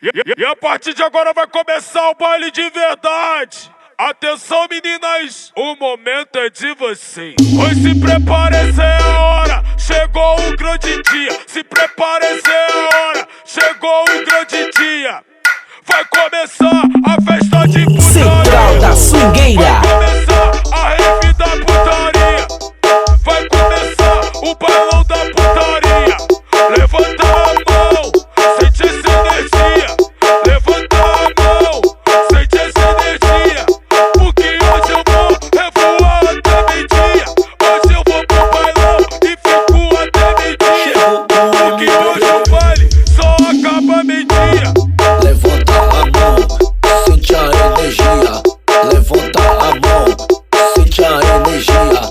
E a partir de agora vai começar o baile de verdade. Atenção, meninas, o momento é de vocês. Pois se prepare, essa é a hora. Chegou o grande dia. Se prepare, essa é a hora. Chegou o grande dia. Vai começar a festa de putaria. Central da Swingueira. Vai começar a rave da putaria. Vai começar o bailão da putaria. Levanta a mão, sente essa energia. Levanta a mão, sente essa energia. Porque hoje eu vou revoar até meio-dia. Hoje eu vou pro bailão e fico até meio-dia. Porque hoje o baile só acaba meio-dia. Levanta a mão, sente a energia. Levanta a mão, sente a energia.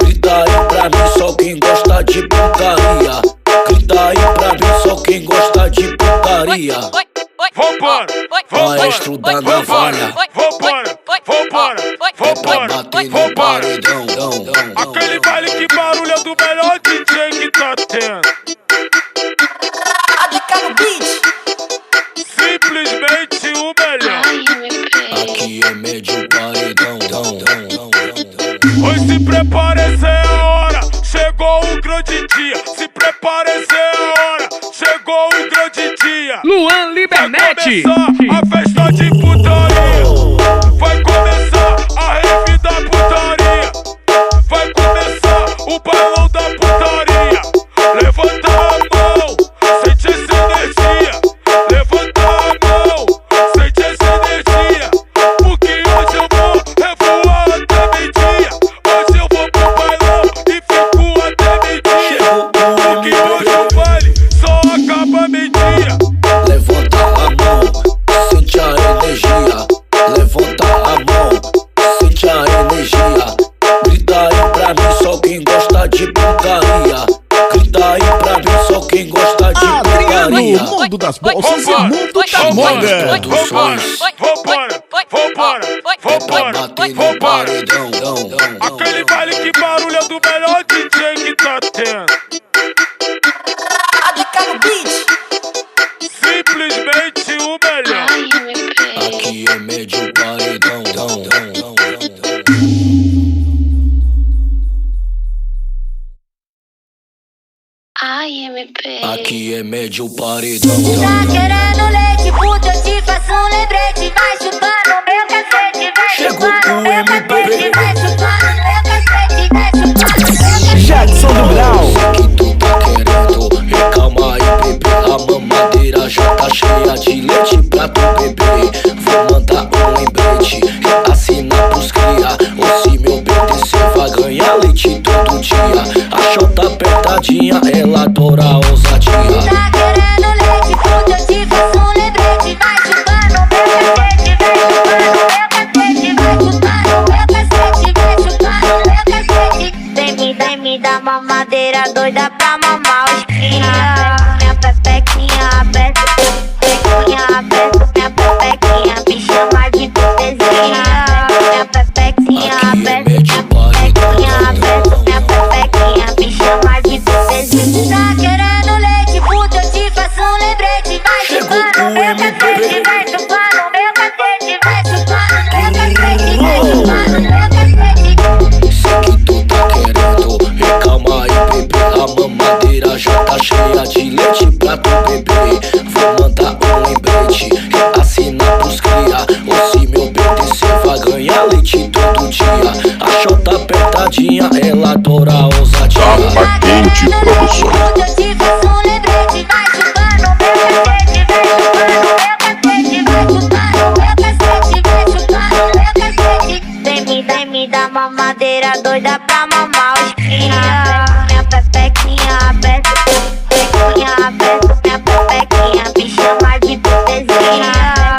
Grita aí pra mim só quem gosta de putaria. Grita aí pra mim só quem gosta de putaria. Vambora, Maestro da navalha. vambora, É pra bater no paredão. aquele baile que barulha do melhor DJ que tá tendo. ADK no beat. Simplesmente o melhor. Aqui é médio paredão. Pois se prepare, essa é a hora. Chegou o grande dia. Se prepare, essa é a hora. Chegou o grande dia. Luan Libernet. Vai começar a festa de putaria. Vai começar a rave da putaria. Vai começar o bailão da putaria. Levanta a mão, sente essa energia. Levanta a mão, sente essa energia. Porque hoje eu vou revoar até meio-dia. Hoje eu vou pro bailão e fico até meio-dia. Porque hoje o baile só acaba meio-dia. Levanta a mão, sente a energia. Levanta a mão, sente a energia. Grita aí pra mim só quem gosta de putaria. Grita aí pra mim só quem gosta de putaria. Adriano, mundo das bolsas e mundo da moda. Vambora, Paredão. aquele baile que barulha do melhor DJ que tá tendo. ADK no beat. Simplesmente o melhor. Aqui é médio paredão. Aqui é médio paredão. Tá querendo leite, puta, eu te faço um lembrete. Vai chupando meu cacete, vai chupando meu cacete, vai chupando meu cacete, vai chupando meu cacete. Jackson do Grau. Sei que tu tá querendo, recalma aí, bebê. A mamadeira já tá cheia de leite pra tu beber. Vou mandar um lembrete, assinar pros cria. Ou se me obedecer, vai ganhar leite todo dia. A chota apertadinha, ela adora a ousadia. Tá querendo leite, puta, eu te faço um lembrete. Vai chupando meu cacete, vai chupando meu cacete, vai chupando meu cacete, vai chupando meu cacete. Vem me dá mamadeira doida pra mamar os cria. Minha pepequinha aberta, minha pepequinha me chama de bebezinha. Minha pepequinha aberta, minha pepequinha me chama de bebezinha. Tá querendo leite, puta, eu te faço um lembrete. Vai chupando meu cacete, vai chupando meu cacete, vai chupando meu cacete, vai chupando meu cacete. Sei que tu tá querendo, recalma aí, bebê. A mamadeira já tá cheia de leite pra tu beber. Vou mandar um lembrete, assinar pros cria. Ou se me obedecer, vai ganhar leite todo dia. A chota apertadinha, ela adora a ousadia. Tá quente produções. Eu te faço um lembrete. Vai chupando meu cacete, vai chupando meu cacete, vai chupando meu cacete, vai chupando meu cacete. Vem me dá mamadeira doida pra mamar os cria. Minha pepequinha aberta, minha pepequinha me chama de bebezinha.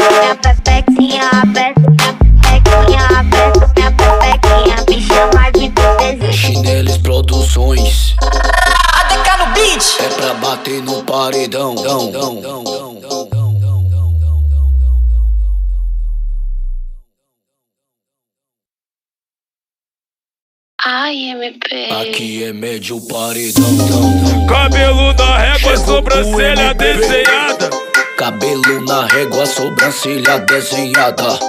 Minha pepequinha aberta, minha pepequinha me chama de bebezinha. Chinelis Produções, ADK no beat. é pra bater no paredão. Aqui é médio paredão. Cabelo na régua, sobrancelha desenhada. Cabelo na régua, sobrancelha desenhada.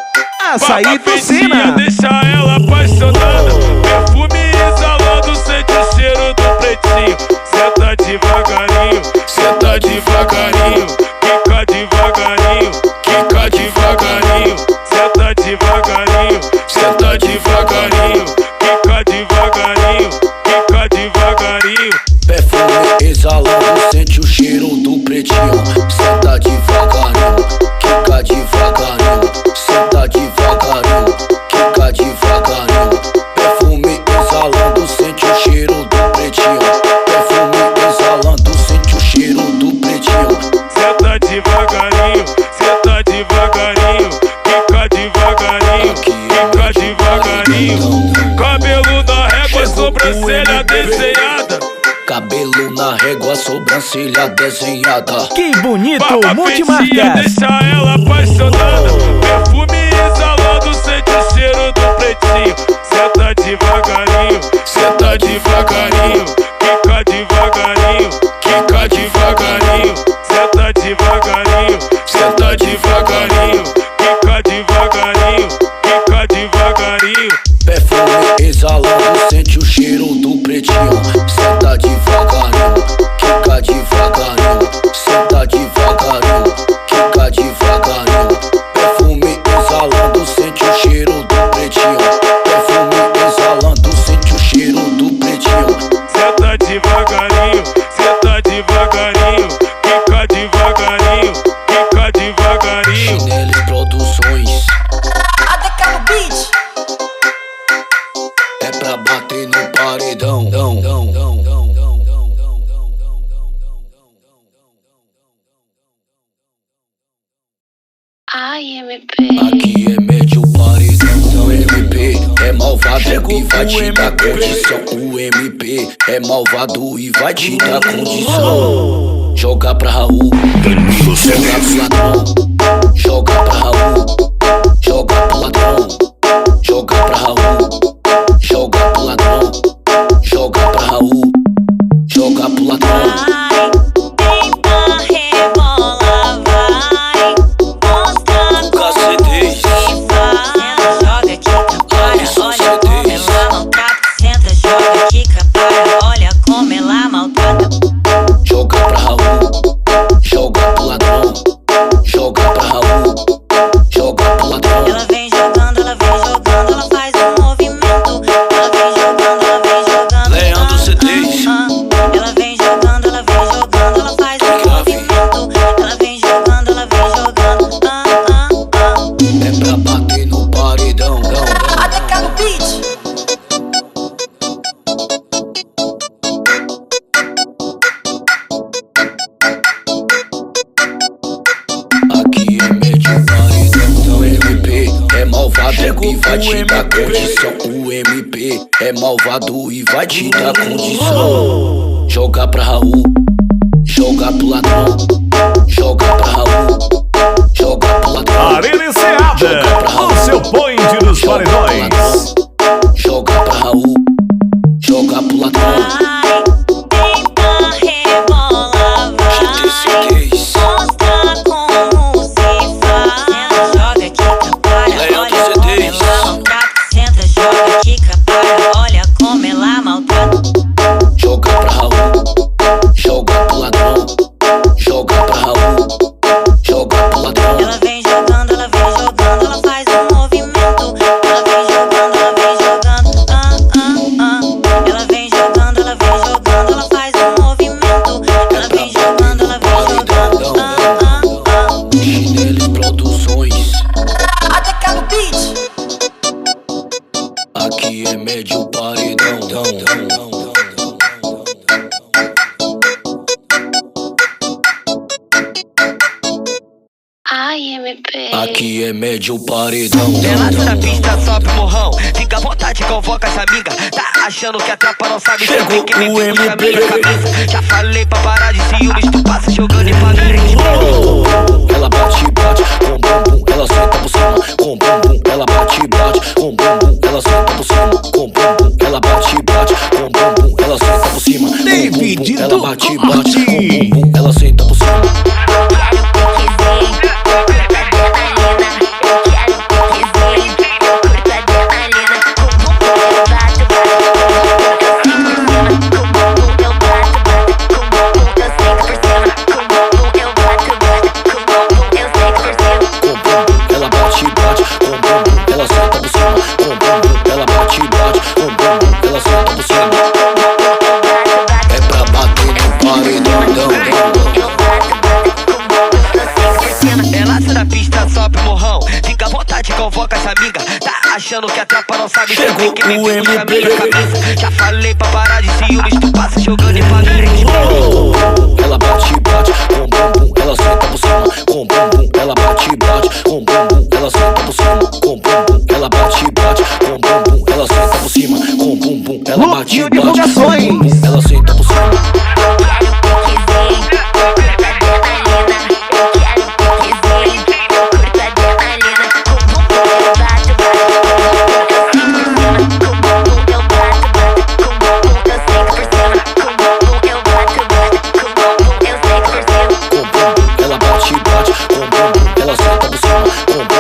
Açaí Tocina. Deixa ela apaixonada. Perfume exalando, sente o cheiro do pretinho. Senta devagarinho, senta devagarinho. Quica devagarinho, quica devagarinho. Senta devagarinho, senta devagarinho. Quica devagarinho, quica devagarinho. Perfume exalando, sente o cheiro do pretinho. Senta devagarinho, quica devagarinho. Senta devagarinho, quica devagarinho. Perfume exalando, sente o cheiro do pretinho. Perfume exalando, sente o cheiro do pretinho. Senta devagarinho, senta devagarinho. Quica devagarinho, quica devagarinho. Cabelo na régua, sobrancelha desenhada. Cabelo na régua, sobrancelha desenhada. Que bonito, Fetinha, multimarcas. deixa ela apaixonada. Perfume exalando, sente o cheiro do pretinho. Senta devagarinho, senta devagarinho. Quica devagarinho, quica devagarinho. Senta devagarinho, senta devagarinho. Quica devagarinho, quica devagarinho. Perfume exalando, sente o cheiro do pretinho. Senta devagarinho, quica devagarinho. Senta devagarinho, quica devagarinho. Perfume exalando, sente o cheiro do pretinho. Perfume exalando, sente o cheiro do pretinho. Senta devagarinho, senta devagarinho. Quica devagarinho, quica devagarinho. Chinelis Produções. ADK no beat. É pra bater no paredão. Ai, MP. Aqui é médio paredão. O MP é malvado e vai te dar condição. O MP é malvado e vai te dar condição. Joga pra Raul, joga pro ladrão. Joga pra Raul, joga pro ladrão. Joga pra Raul, joga pro ladrão. Joga pra Raul, joga pro ladrão. Joga pra Raul, joga pro ladrão. Joga pra Raul, joga pro ladrão. Ela vem jogando, ela faz um movimento. Ela vem jogando, Leandro C3. Ela vem jogando, ela faz um movimento. Ela vem jogando, É pra bater no paredão. ADK no beat. Aqui é médio paredão. O MP é malvado e vai te dar condição. O MP é malvado e vai te dar condição. Joga pra Raul, joga pro ladrão. Joga pra Raul, joga pro ladrão. Arena Seada, o seu point dos paredões. Joga pra Raul, joga pro ladrão. Joga pra Raul, joga pro ladrão. Joga pra Raul, joga pro ladrão. Ela vem jogando, ela faz um movimento. Ela vem jogando, ela vem jogando, ela faz um movimento. Ela vem jogando, Chinelis Produções. ADK no beat. Aqui é médio paredão. Ai, MP. Aqui é médio paredão. Pelado na pista, sobe o morrão. Fica à vontade, convoca as amigas. Tá achando que a tropa não sabe? Chegou Sabe que me o puxa MP. minha camisa. Já falei pra parar de ciúmes. Tu passa jogando e pagando. Ela bate, com bumbum, ela senta por cima. Com bumbum, ela bate, com bumbum, ela senta por cima. Com bumbum, ela bate, com bumbum, ela senta por cima. Com bumbum, ela bate, com bumbum, ela senta por cima. na pista, sobe o morrão. Fica à vontade, convoca as amigas. Tá achando que a tropa não sabe? Chegou Tem que me o puxa MP. minha cabeça. Já falei pra parar de ciúmes, tu passa jogando em família. Ela bate, bate, com bumbum, ela senta por cima. Com bumbum, ela bate, bate, com bumbum, ela senta por cima. Com bumbum, ela bate, bate, com bumbum, ela senta por cima. Com bumbum, ela bate, bate, com bumbum, ela senta por cima. Ela bate, bate, com bumbum, ela senta por cima.